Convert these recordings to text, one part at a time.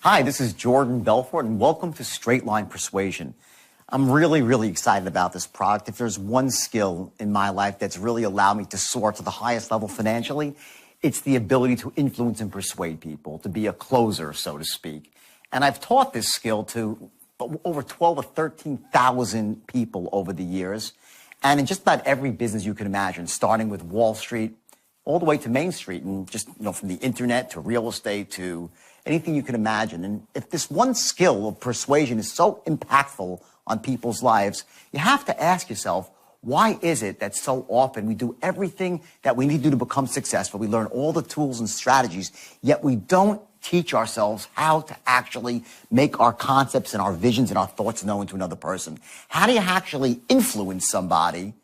Hi, this is Jordan Belfort, and welcome to Straight Line Persuasion. I'm really excited about this product. If there's one skill in my life that's really allowed me to soar to the highest level financially, it's the ability to influence and persuade people, to be a closer, so to speak. And I've taught this skill to over 12 or 13,000 people over the years, and in just about every business you can imagine, starting with Wall Street all the way to Main Street, and just, from the internet to real estate to anything you can imagine. And if this one skill of persuasion is so impactful on people's lives, you have to ask yourself, why is it that so often we do everything that we need to do to become successful? We learn all the tools and strategies, yet we don't teach ourselves how to actually make our concepts and our visions and our thoughts known to another person. How do you actually influence somebody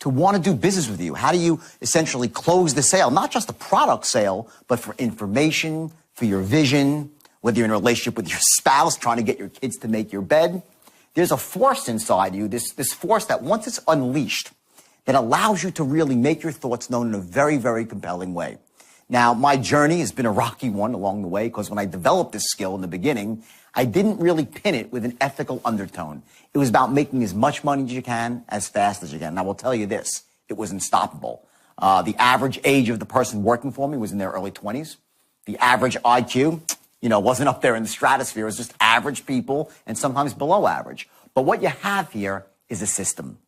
to want to do business with you? How do you essentially close the sale? Not just a product sale, but for information, for your vision, whether you're in a relationship with your spouse, trying to get your kids to make your bed. There's a force inside you, this force that once it's unleashed, that allows you to really make your thoughts known in a very compelling way. Now, my journey has been a rocky one along the way, because when I developed this skill in the beginning, I didn't really pin it with an ethical undertone. It was about making as much money as you can, as fast as you can. And I will tell you this, it was unstoppable. The average age of the person working for me was in their early 20s. The average IQ, wasn't up there in the stratosphere. It was just average people and sometimes below average. But what you have here is a system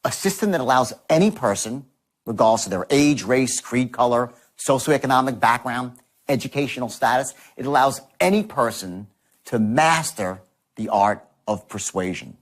that allows any person, regardless of their age, race, creed, color, socioeconomic background, educational status, it allows any person to master the art of persuasion,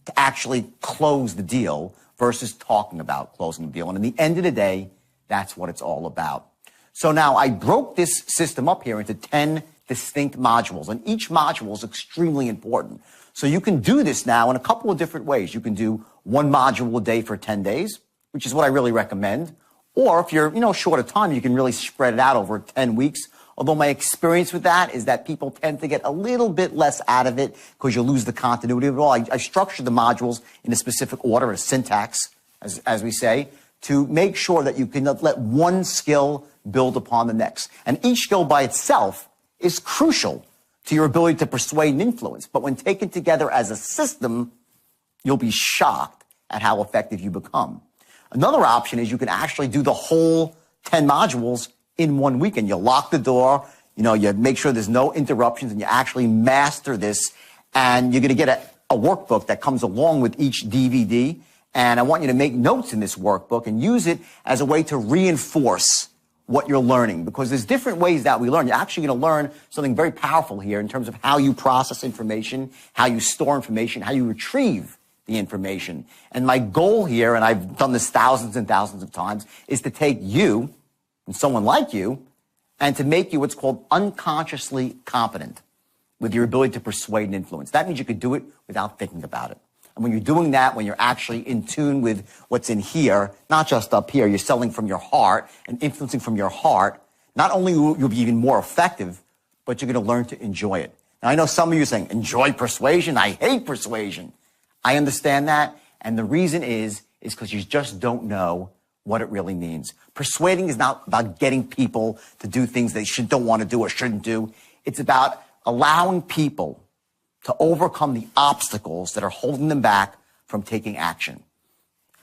to actually close the deal versus talking about closing the deal. And in the end of the day, that's what it's all about. So now I broke this system up here into 10 distinct modules, and each module is extremely important. So you can do this now in a couple of different ways. You can do one module a day for 10 days, which is what I really recommend. Or if you're, short of time, you can really spread it out over 10 weeks. Although my experience with that is that people tend to get a little bit less out of it because you lose the continuity of it all. I structure the modules in a specific order, a syntax, as we say, to make sure that you can let one skill build upon the next. And each skill by itself is crucial to your ability to persuade and influence. But when taken together as a system, you'll be shocked at how effective you become. Another option is you can actually do the whole 10 modules in 1 weekend. You lock the door, you make sure there's no interruptions, and you actually master this. And you're going to get a workbook that comes along with each DVD. And I want you to make notes in this workbook and use it as a way to reinforce what you're learning, because there's different ways that we learn. You're actually going to learn something very powerful here in terms of how you process information, how you store information, how you retrieve the information. And my goal here, and I've done this thousands and thousands of times, is to take you and someone like you and to make you what's called unconsciously competent with your ability to persuade and influence. That means you could do it without thinking about it. And when you're doing that, when you're actually in tune with what's in here, not just up here, you're selling from your heart and influencing from your heart, not only will you be even more effective, but you're going to learn to enjoy it. Now, I know some of you are saying, enjoy persuasion? I hate persuasion. I understand that. And the reason is because you just don't know what it really means. Persuading is not about getting people to do things they don't want to do or shouldn't do. It's about allowing people to overcome the obstacles that are holding them back from taking action.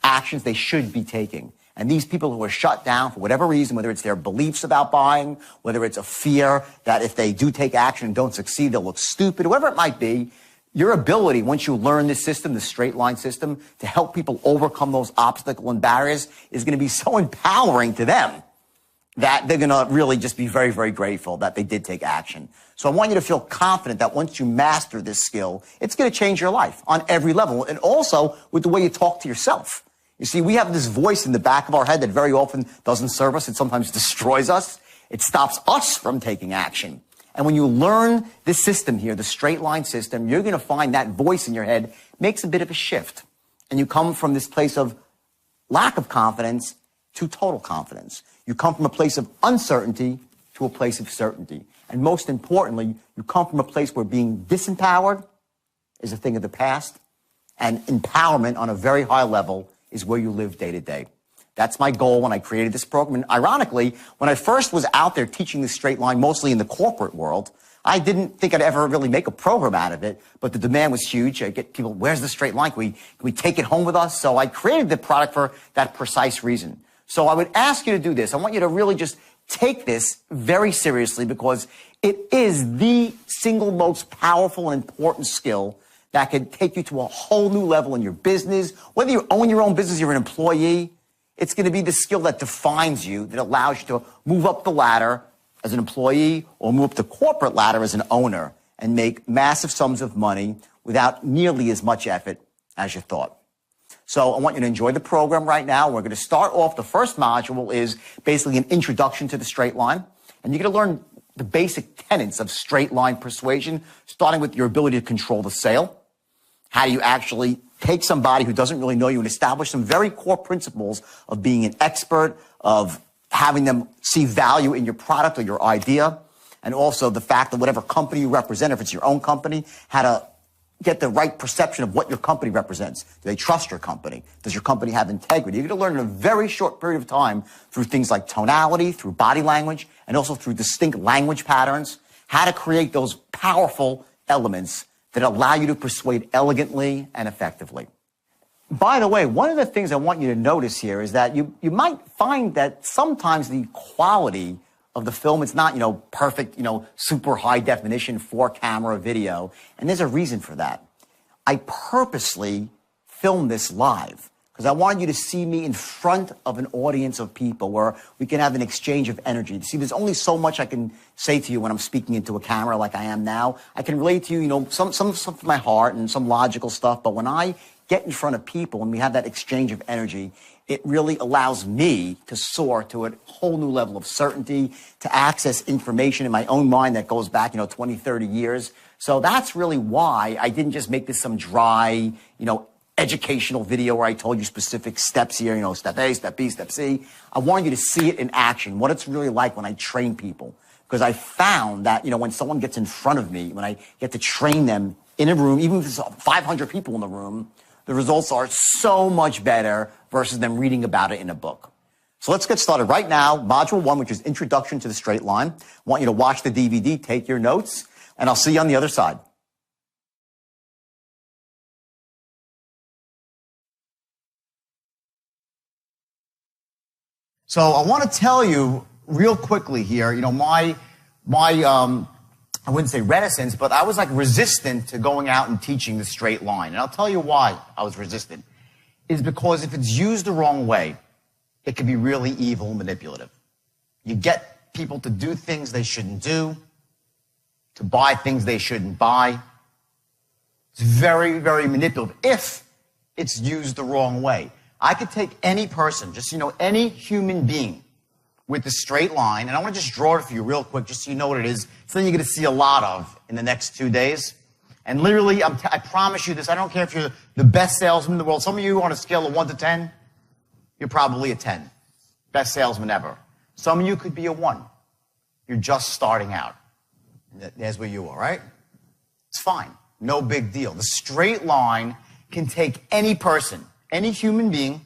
Actions they should be taking. And these people who are shut down for whatever reason, whether it's their beliefs about buying, whether it's a fear that if they do take action and don't succeed, they'll look stupid, whatever it might be, your ability, once you learn this system, the straight line system, to help people overcome those obstacles and barriers is going to be so empowering to them that they're going to really just be very grateful that they did take action. So I want you to feel confident that once you master this skill, it's going to change your life on every level, and also with the way you talk to yourself. You see, we have this voice in the back of our head that very often doesn't serve us. It sometimes destroys us. It stops us from taking action. And when you learn this system here, the straight line system, you're going to find that voice in your head makes a bit of a shift. And you come from this place of lack of confidence to total confidence. You come from a place of uncertainty to a place of certainty. And most importantly, you come from a place where being disempowered is a thing of the past, and empowerment on a very high level is where you live day to day. That's my goal when I created this program. And ironically, when I first was out there teaching this straight line, mostly in the corporate world, I didn't think I'd ever really make a program out of it, but the demand was huge. I get people, where's the straight line? Can we take it home with us? So I created the product for that precise reason. So I would ask you to do this. I want you to really just take this very seriously because it is the single most powerful and important skill that can take you to a whole new level in your business. Whether you own your own business, you're an employee, it's going to be the skill that defines you, that allows you to move up the ladder as an employee or move up the corporate ladder as an owner and make massive sums of money without nearly as much effort as you thought. So I want you to enjoy the program right now. We're going to start off. The first module is basically an introduction to the straight line. And you're going to learn the basic tenets of straight line persuasion, starting with your ability to control the sale. How do you actually take somebody who doesn't really know you and establish some very core principles of being an expert, of having them see value in your product or your idea, and also the fact that whatever company you represent, if it's your own company, how to get the right perception of what your company represents. Do they trust your company? Does your company have integrity? You're going to learn in a very short period of time through things like tonality, through body language, and also through distinct language patterns, how to create those powerful elements that allow you to persuade elegantly and effectively. By the way, one of the things I want you to notice here is that you might find that sometimes the quality of the film, it's not, perfect, super high definition 4-camera video. And there's a reason for that. I purposely filmed this live because I wanted you to see me in front of an audience of people where we can have an exchange of energy. See, there's only so much I can say to you when I'm speaking into a camera like I am now. I can relate to you, some stuff from my heart and some logical stuff. But when I get in front of people and we have that exchange of energy, it really allows me to soar to a whole new level of certainty, to access information in my own mind that goes back, 20, 30 years. So that's really why I didn't just make this some dry, educational video where I told you specific steps here, step A, step B, step C. I wanted you to see it in action, what it's really like when I train people. Because I found that, when someone gets in front of me, when I get to train them in a room, even if there's 500 people in the room, the results are so much better versus them reading about it in a book. So let's get started right now. Module 1, which is Introduction to the Straight Line. I want you to watch the DVD, take your notes, and I'll see you on the other side. So I want to tell you real quickly here, I wouldn't say reticence, but I was resistant to going out and teaching the straight line. And I'll tell you why I was resistant. Is because if it's used the wrong way, it can be really evil and manipulative. You get people to do things they shouldn't do, to buy things they shouldn't buy. It's very, very manipulative if it's used the wrong way. I could take any person, just, any human being with the straight line, and I want to just draw it for you real quick, just so you know what it is. It's something you're going to see a lot of in the next 2 days. And literally, I promise you this, I don't care if you're the best salesman in the world. Some of you on a scale of 1 to 10, you're probably a 10. Best salesman ever. Some of you could be a 1. You're just starting out. There's where you are, right? It's fine. No big deal. The straight line can take any person, any human being,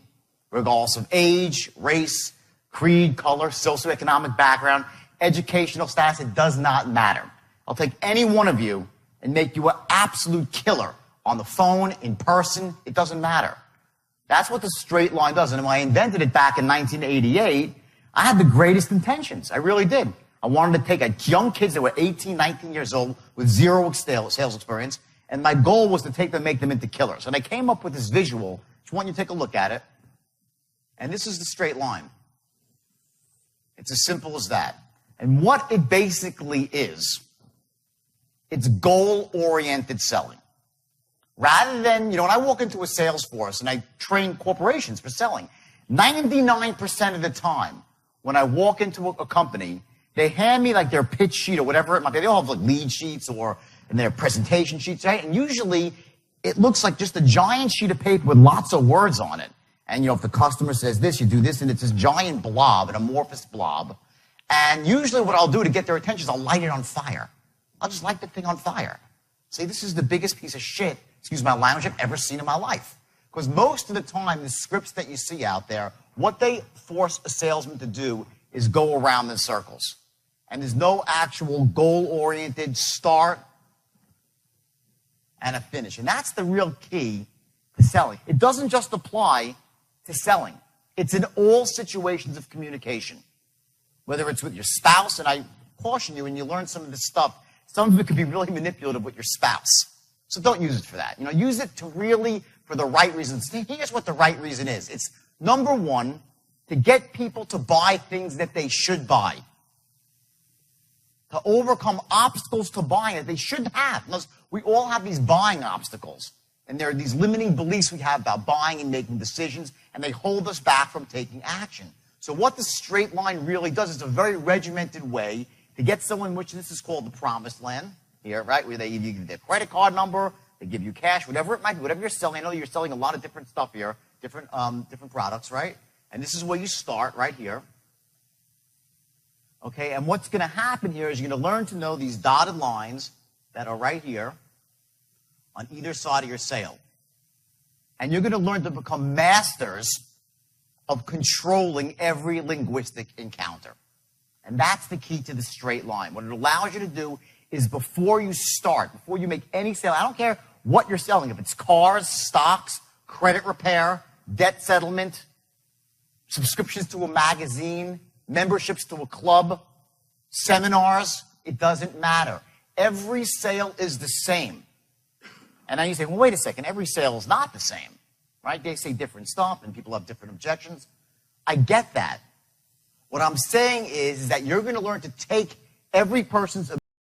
regardless of age, race, creed, color, socioeconomic background, educational status, it does not matter. I'll take any one of you and make you an absolute killer on the phone, in person, it doesn't matter. That's what the straight line does. And when I invented it back in 1988, I had the greatest intentions. I really did. I wanted to take young kids that were 18, 19 years old with zero sales experience, and my goal was to take them, make them into killers. And I came up with this visual. Just want you to take a look at it. And this is the straight line. It's as simple as that. And what it basically is, it's goal-oriented selling. Rather than, when I walk into a sales force and I train corporations for selling, 99% of the time when I walk into a company, they hand me their pitch sheet or whatever it might be. They all have lead sheets and their presentation sheets, right? And usually it looks like just a giant sheet of paper with lots of words on it. And, if the customer says this, you do this, and it's this giant blob, an amorphous blob. And usually what I'll do to get their attention is I'll light it on fire. I'll just light the thing on fire. Say, this is the biggest piece of shit, excuse my language, I've ever seen in my life. Because most of the time, the scripts that you see out there, what they force a salesman to do is go around in circles. And there's no actual goal-oriented start and a finish. And that's the real key to selling. It doesn't just apply to selling. It's in all situations of communication. Whether it's with your spouse, and I caution you when you learn some of this stuff, some of it can be really manipulative with your spouse. So don't use it for that. Use it to really, for the right reasons. Here's what the right reason is. It's, number one, to get people to buy things that they should buy. To overcome obstacles to buying that they should have. We all have these buying obstacles. And there are these limiting beliefs we have about buying and making decisions, and they hold us back from taking action. So what the straight line really does is a very regimented way to get someone, which this is called the promised land, here, right? Where they give you their credit card number, they give you cash, whatever it might be, whatever you're selling. I know you're selling a lot of different stuff here, different products, right? And this is where you start, right here. Okay, and what's going to happen here is you're going to learn to know these dotted lines that are right here on either side of your sale. And you're going to learn to become masters of controlling every linguistic encounter. And that's the key to the straight line. What it allows you to do is before you start, before you make any sale, I don't care what you're selling, if it's cars, stocks, credit repair, debt settlement, subscriptions to a magazine, memberships to a club, seminars, it doesn't matter. Every sale is the same. And now you say, well, wait a second, every sale is not the same, right? They say different stuff and people have different objections. I get that. What I'm saying is that you're going to learn to take every person's